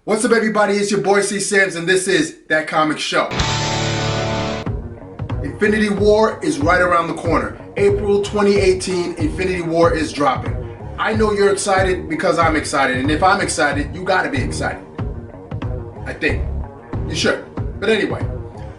What's up, everybody? It's your boy C Sims, and this is That Comic Show. Infinity War is right around the corner. April 2018, Infinity War is dropping. I know you're excited because I'm excited, and if I'm excited, you gotta be excited. I think. You should. But anyway,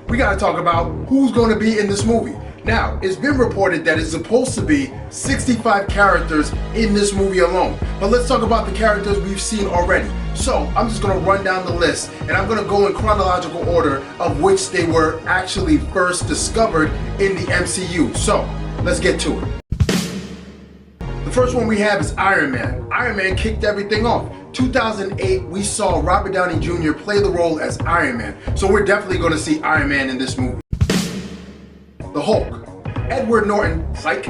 we gotta talk about who's gonna be in this movie. Now, it's been reported that it's supposed to be 65 characters in this movie alone. But let's talk about the characters we've seen already. So, I'm just going to run down the list, and I'm going to go in chronological order of which they were actually first discovered in the MCU. So, let's get to it. The first one we have is Iron Man. Iron Man kicked everything off. 2008, we saw Robert Downey Jr. play the role as Iron Man. So, we're definitely going to see Iron Man in this movie. The Hulk. Edward Norton, psych.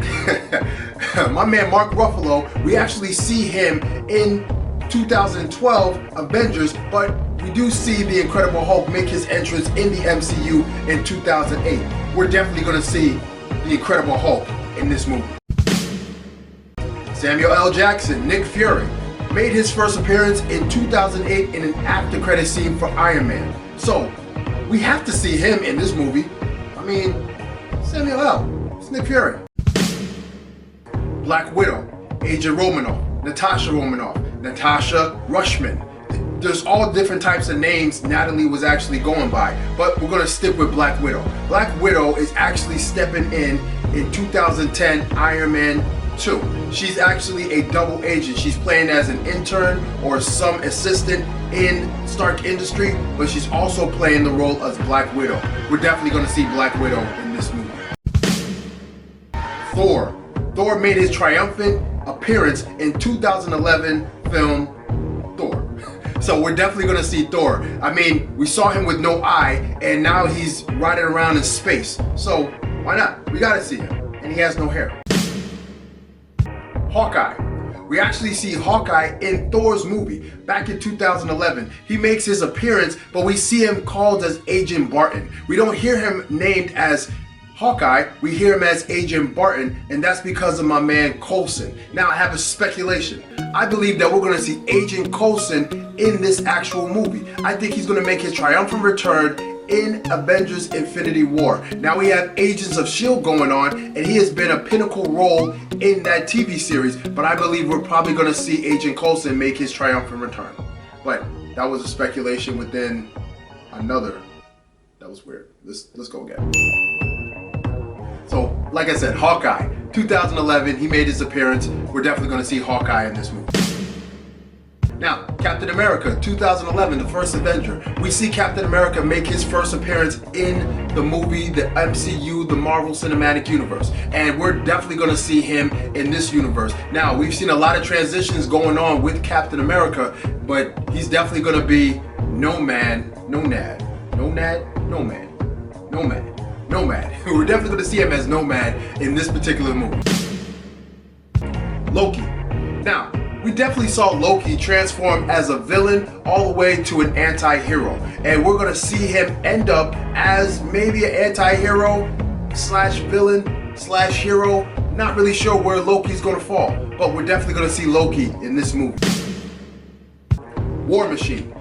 My man Mark Ruffalo, we actually see him in 2012 Avengers, but we do see the Incredible Hulk make his entrance in the MCU in 2008. We're definitely going to see the Incredible Hulk in this movie. Samuel L. Jackson, Nick Fury, made his first appearance in 2008 in an after credit scene for Iron Man. So, we have to see him in this movie. I mean, Samuel L. It's Nick Fury. Black Widow, Agent Romanoff, Natasha Romanoff, Natasha Rushman. There's all different types of names Natalie was actually going by, but we're gonna stick with Black Widow. Black Widow is actually stepping in 2010 Iron Man 2. She's actually a double agent. She's playing as an intern or some assistant in Stark Industry, but she's also playing the role as Black Widow. We're definitely gonna see Black Widow in this movie. Thor. Thor made his triumphant appearance in 2011 film Thor. So we're definitely gonna see Thor. I mean, we saw him with no eye, and now he's riding around in space. So why not? We gotta see him. And he has no hair. Hawkeye. We actually see Hawkeye in Thor's movie back in 2011. He makes his appearance, but we see him called as Agent Barton. We don't hear him named as Hawkeye, we hear him as Agent Barton, and that's because of my man Coulson. Now I have a speculation. I believe that we're going to see Agent Coulson in this actual movie. I think he's going to make his triumphant return in Avengers Infinity War. Now we have Agents of S.H.I.E.L.D. going on, and he has been a pinnacle role in that TV series, but I believe we're probably going to see Agent Coulson make his triumphant return. But that was a speculation within another. That was weird. Let's go again. So, like I said, Hawkeye, 2011, he made his appearance. We're definitely going to see Hawkeye in this movie. Now, Captain America, 2011, the first Avenger. We see Captain America make his first appearance in the movie, the MCU, the Marvel Cinematic Universe. And we're definitely going to see him in this universe. Now, we've seen a lot of transitions going on with Captain America, but he's definitely going to be Nomad. We're definitely going to see him as Nomad in this particular movie. Loki. Now, we definitely saw Loki transform as a villain all the way to an anti-hero. And we're going to see him end up as maybe an anti-hero slash villain slash hero. Not really sure where Loki's going to fall, but we're definitely going to see Loki in this movie. War Machine.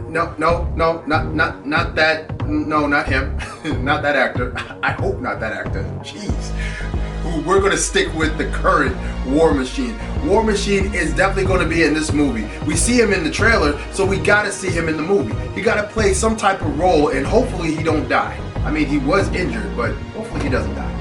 Not that. No, not him. Not that actor. I hope not that actor. Jeez. We're going to stick with the current War Machine. War Machine is definitely going to be in this movie. We see him in the trailer, so we got to see him in the movie. He got to play some type of role, and hopefully he don't die. I mean, he was injured, but hopefully he doesn't die.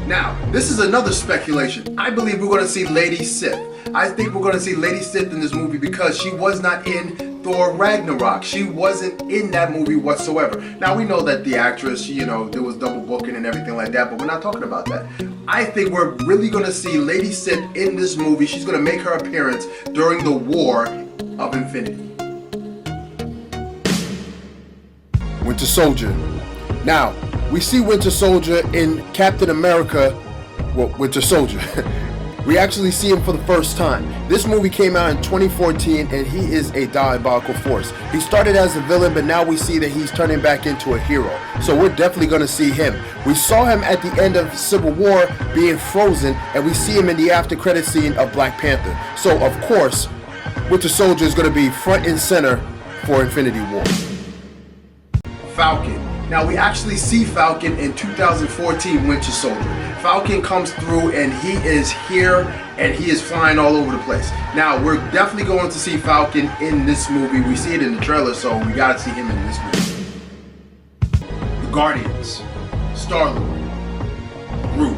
Now, this is another speculation. I believe we're going to see Lady Sif. I think we're going to see Lady Sif in this movie because she was not in Thor Ragnarok. She wasn't in that movie whatsoever. Now, we know that the actress, there was double booking and everything like that, but we're not talking about that. I think we're really going to see Lady Sif in this movie. She's going to make her appearance during the War of Infinity. Winter Soldier. Now, we see Winter Soldier in Captain America, Winter Soldier. We actually see him for the first time. This movie came out in 2014, and he is a diabolical force. He started as a villain, but now we see that he's turning back into a hero. So we're definitely going to see him. We saw him at the end of Civil War being frozen, and we see him in the after credit scene of Black Panther. So of course, Winter Soldier is going to be front and center for Infinity War. Falcon. Now we actually see Falcon in 2014 Winter Soldier. Falcon comes through and he is here and he is flying all over the place. Now we're definitely going to see Falcon in this movie. We see it in the trailer, so we gotta see him in this movie. The Guardians. Star-Lord. Groot.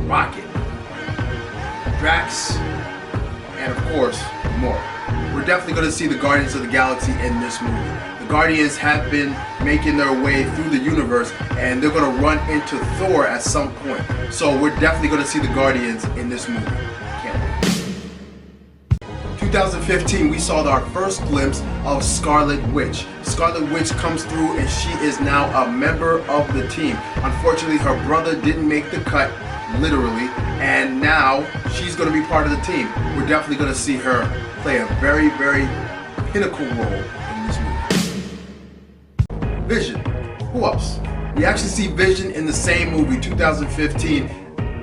Rocket. Drax. And of course, more. We're definitely going to see the Guardians of the Galaxy in this movie. The Guardians have been making their way through the universe and they're going to run into Thor at some point. So we're definitely going to see the Guardians in this movie. Can't wait. 2015, we saw our first glimpse of Scarlet Witch. Scarlet Witch comes through and she is now a member of the team. Unfortunately, her brother didn't make the cut, literally, and now she's going to be part of the team. We're definitely going to see her play a very, very pinnacle role in this movie. Vision. Who else? We actually see Vision in the same movie, 2015,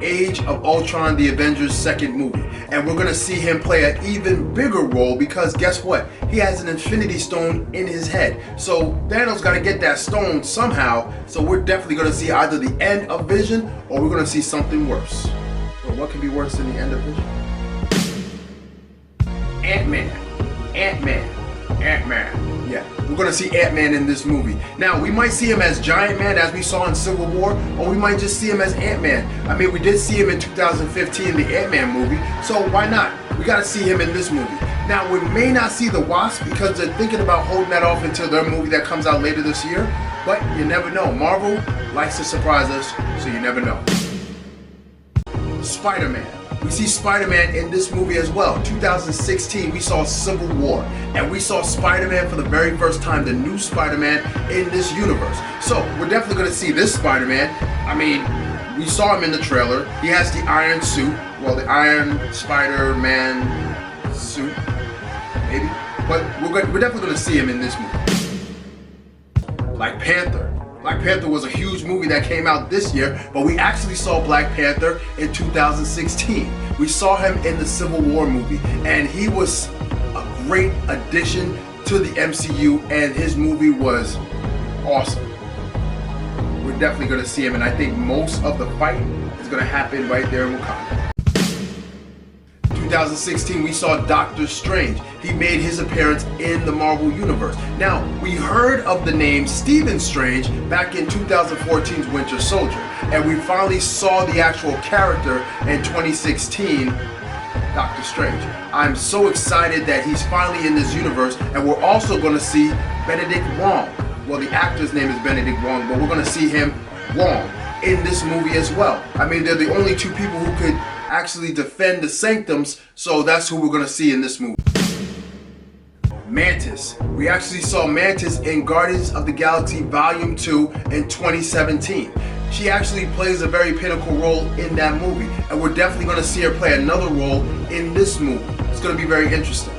Age of Ultron, the Avengers second movie. And we're going to see him play an even bigger role because guess what? He has an Infinity Stone in his head. So Thanos got to get that stone somehow. So we're definitely going to see either the end of Vision or we're going to see something worse. But what can be worse than the end of Vision? Antman. Yeah, we're gonna see Antman in this movie. Now, we might see him as Giant Man as we saw in Civil War, or we might just see him as Ant-Man. I mean, we did see him in 2015, the Ant-Man movie, so why not? We gotta see him in this movie. Now, we may not see the Wasp because they're thinking about holding that off until their movie that comes out later this year, but you never know. Marvel likes to surprise us, so you never know. Spider-Man. We see Spider-Man in this movie as well. 2016, we saw Civil War, and we saw Spider-Man for the very first time, the new Spider-Man in this universe. So, we're definitely going to see this Spider-Man. I mean, we saw him in the trailer. He has the iron suit, well, the Iron Spider-Man suit, maybe. But we're definitely going to see him in this movie. Black Panther. Black Panther was a huge movie that came out this year, but we actually saw Black Panther in 2016. We saw him in the Civil War movie, and he was a great addition to the MCU, and his movie was awesome. We're definitely going to see him, and I think most of the fight is going to happen right there in Wakanda. 2016, we saw Doctor Strange. He made his appearance in the Marvel Universe. Now, we heard of the name Stephen Strange back in 2014's Winter Soldier, and we finally saw the actual character in 2016, Doctor Strange. I'm so excited that he's finally in this universe, and we're also going to see Benedict Wong. Well, the actor's name is Benedict Wong, but we're going to see him, Wong, in this movie as well. I mean, they're the only two people who could actually defend the sanctums, so that's who we're going to see in this movie. Mantis. We actually saw Mantis in Guardians of the Galaxy Volume 2 in 2017. She actually plays a very pinnacle role in that movie, and we're definitely going to see her play another role in this movie. It's going to be very interesting.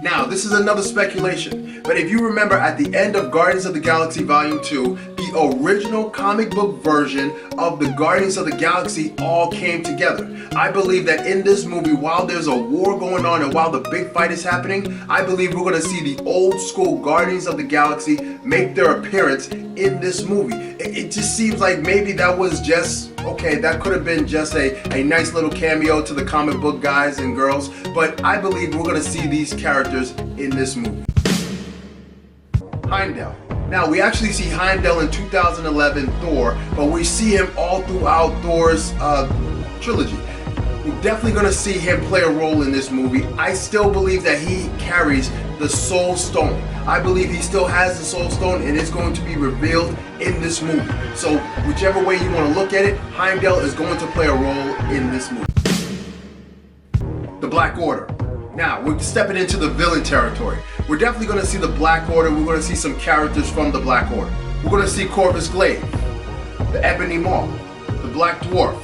Now, this is another speculation, but if you remember at the end of Guardians of the Galaxy Volume 2, the original comic book version of the Guardians of the Galaxy all came together. I believe that in this movie, while there's a war going on and while the big fight is happening, I believe we're going to see the old school Guardians of the Galaxy make their appearance in this movie. It just seems like maybe that was just, okay, that could have been just a nice little cameo to the comic book guys and girls, but I believe we're going to see these characters in this movie. Heimdell. Now, we actually see Heimdell in 2011 Thor, but we see him all throughout Thor's trilogy. We're definitely going to see him play a role in this movie. I still believe that he carries the Soul Stone. I believe he still has the Soul Stone, and it's going to be revealed in this movie. So, whichever way you want to look at it, Heimdall is going to play a role in this movie. The Black Order. Now, we're stepping into the villain territory. We're definitely going to see the Black Order. We're going to see some characters from the Black Order. We're going to see Corvus Glaive, the Ebony Maw, the Black Dwarf,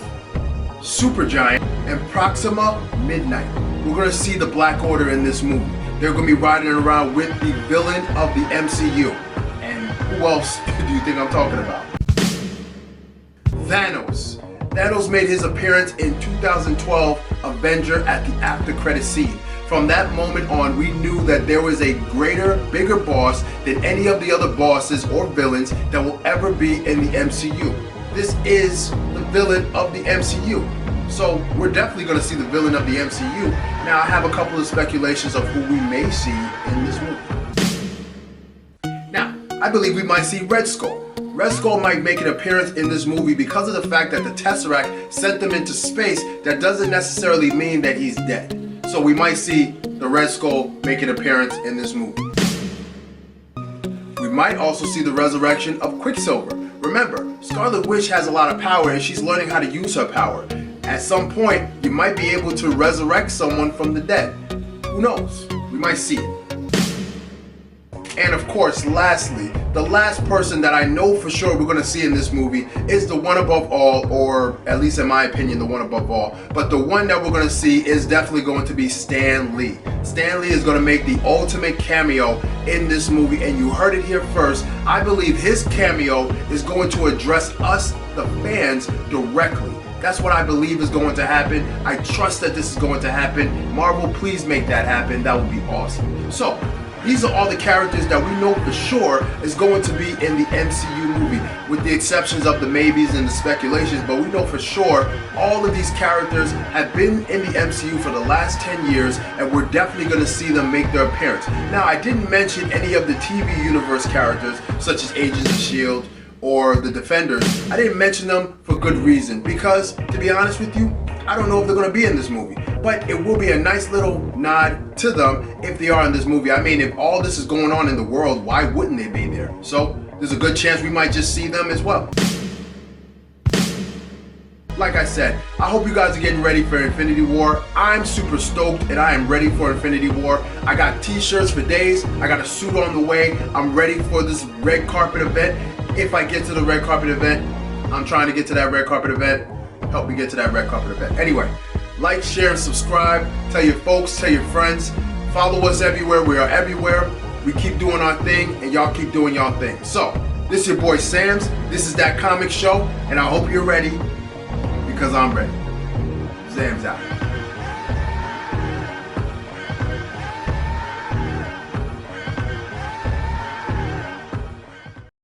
Supergiant, and Proxima Midnight. We're going to see the Black Order in this movie. They're going to be riding around with the villain of the MCU. And who else do you think I'm talking about? Thanos. Thanos made his appearance in 2012 Avenger at the after credit scene. From that moment on, we knew that there was a greater, bigger boss than any of the other bosses or villains that will ever be in the MCU. This is the villain of the MCU. So we're definitely going to see the villain of the MCU. Now I have a couple of speculations of who we may see in this movie. Now, I believe we might see Red Skull. Red Skull might make an appearance in this movie because of the fact that the Tesseract sent them into space. That doesn't necessarily mean that he's dead. So we might see the Red Skull make an appearance in this movie. We might also see the resurrection of QuickSilver. Remember, Scarlet Witch has a lot of power and she's learning how to use her power. At some point, you might be able to resurrect someone from the dead. Who knows? We might see it. And of course, lastly, the last person that I know for sure we're going to see in this movie is the one above all, or at least in my opinion, the one above all. But the one that we're going to see is definitely going to be Stan Lee. Stan Lee is going to make the ultimate cameo in this movie, and you heard it here first. I believe his cameo is going to address us, the fans, directly. That's what I believe is going to happen. I trust that this is going to happen. Marvel, please make that happen. That would be awesome. So, these are all the characters that we know for sure is going to be in the MCU movie, with the exceptions of the maybes and the speculations, but we know for sure all of these characters have been in the MCU for the last 10 years, and we're definitely going to see them make their appearance. Now, I didn't mention any of the TV universe characters, such as Agents of S.H.I.E.L.D. or the Defenders. I didn't mention them for good reason, because, to be honest with you, I don't know if they're going to be in this movie. But it will be a nice little nod to them if they are in this movie. I mean, if all this is going on in the world, why wouldn't they be there? So there's a good chance we might just see them as well. Like I said, I hope you guys are getting ready for Infinity War. I'm super stoked and I am ready for Infinity War. I got t-shirts for days. I got a suit on the way. I'm ready for this red carpet event. If I get to the red carpet event, I'm trying to get to that red carpet event. Help me get to that red carpet event. Anyway, like, share, and subscribe. Tell your folks, tell your friends. Follow us everywhere. We are everywhere. We keep doing our thing, and y'all keep doing y'all thing. So, this is your boy Sam's. This is That Comic Show, and I hope you're ready, because I'm ready. Sam's out.